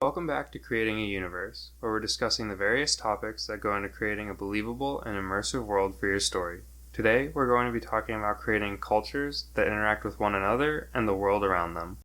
Welcome back to Creating a Universe, where we're discussing the various topics that go into creating a believable and immersive world for your story. Today, we're going to be talking about creating cultures that interact with one another and the world around them.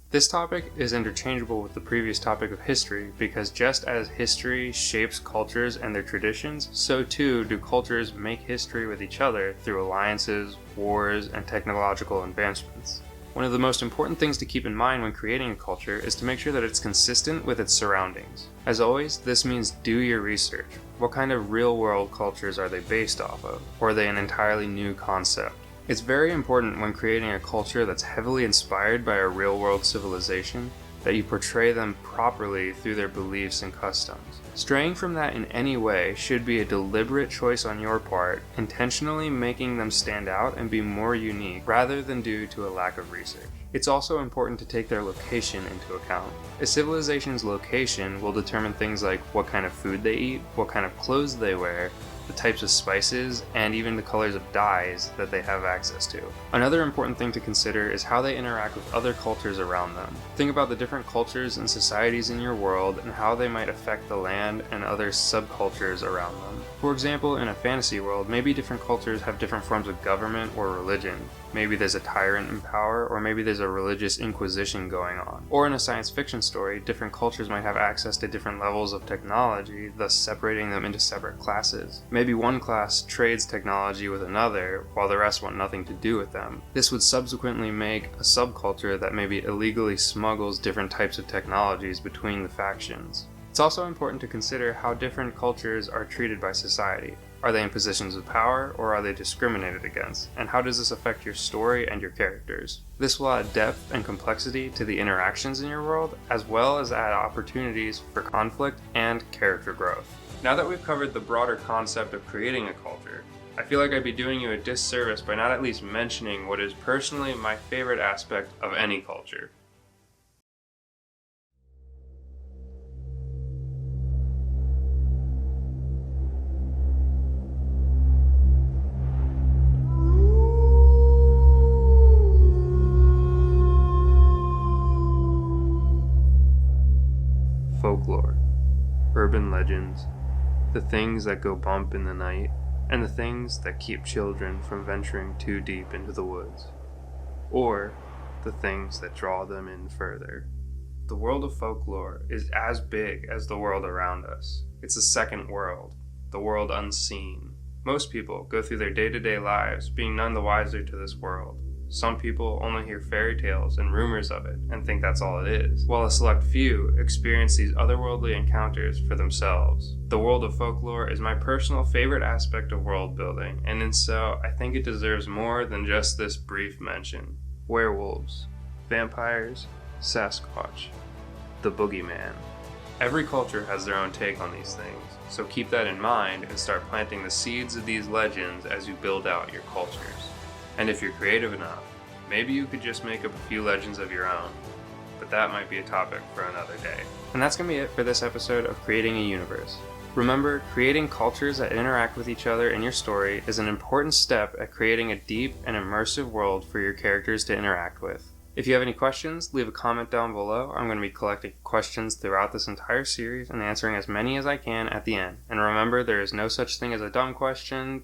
This topic is interchangeable with the previous topic of history because just as history shapes cultures and their traditions, so too do cultures make history with each other through alliances, wars, and technological advancements. One of the most important things to keep in mind when creating a culture is to make sure that it's consistent with its surroundings. As always, this means do your research. What kind of real-world cultures are they based off of? Or are they an entirely new concept? It's very important when creating a culture that's heavily inspired by a real-world civilization that you portray them properly through their beliefs and customs. Straying from that in any way should be a deliberate choice on your part, intentionally making them stand out and be more unique rather than due to a lack of research. It's also important to take their location into account. A civilization's location will determine things like what kind of food they eat, what kind of clothes they wear, the types of spices, and even the colors of dyes that they have access to. Another important thing to consider is how they interact with other cultures around them. Think about the different cultures and societies in your world and how they might affect the land and other subcultures around them. For example, in a fantasy world, maybe different cultures have different forms of government or religion. Maybe there's a tyrant in power, or maybe there's a religious inquisition going on. Or in a science fiction story, different cultures might have access to different levels of technology, thus separating them into separate classes. Maybe one class trades technology with another, while the rest want nothing to do with them. This would subsequently make a subculture that maybe illegally smuggles different types of technologies between the factions. It's also important to consider how different cultures are treated by society. Are they in positions of power, or are they discriminated against? And how does this affect your story and your characters? This will add depth and complexity to the interactions in your world, as well as add opportunities for conflict and character growth. Now that we've covered the broader concept of creating a culture, I feel like I'd be doing you a disservice by not at least mentioning what is personally my favorite aspect of any culture. Folklore, urban legends, the things that go bump in the night, and the things that keep children from venturing too deep into the woods, or the things that draw them in further. The world of folklore is as big as the world around us. It's a second world, the world unseen. Most people go through their day-to-day lives being none the wiser to this world. Some people only hear fairy tales and rumors of it and think that's all it is, while a select few experience these otherworldly encounters for themselves. The world of folklore is my personal favorite aspect of world building, and in so, I think it deserves more than just this brief mention. Werewolves, vampires, Sasquatch, the boogeyman. Every culture has their own take on these things, so keep that in mind and start planting the seeds of these legends as you build out your cultures. And if you're creative enough, maybe you could just make up a few legends of your own, but that might be a topic for another day. And that's going to be it for this episode of Creating a Universe. Remember, creating cultures that interact with each other in your story is an important step at creating a deep and immersive world for your characters to interact with. If you have any questions, leave a comment down below. I'm going to be collecting questions throughout this entire series and answering as many as I can at the end. And remember, there is no such thing as a dumb question.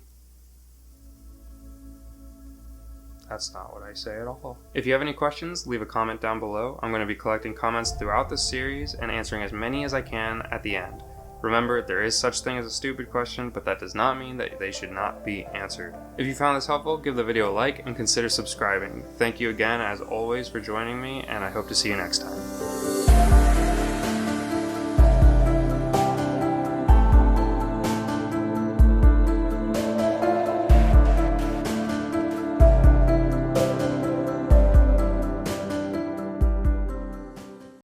That's not what I say at all. If you have any questions, leave a comment down below. I'm going to be collecting comments throughout this series and answering as many as I can at the end. Remember, there is such thing as a stupid question, but that does not mean that they should not be answered. If you found this helpful, give the video a like and consider subscribing. Thank you again, as always, for joining me, and I hope to see you next time.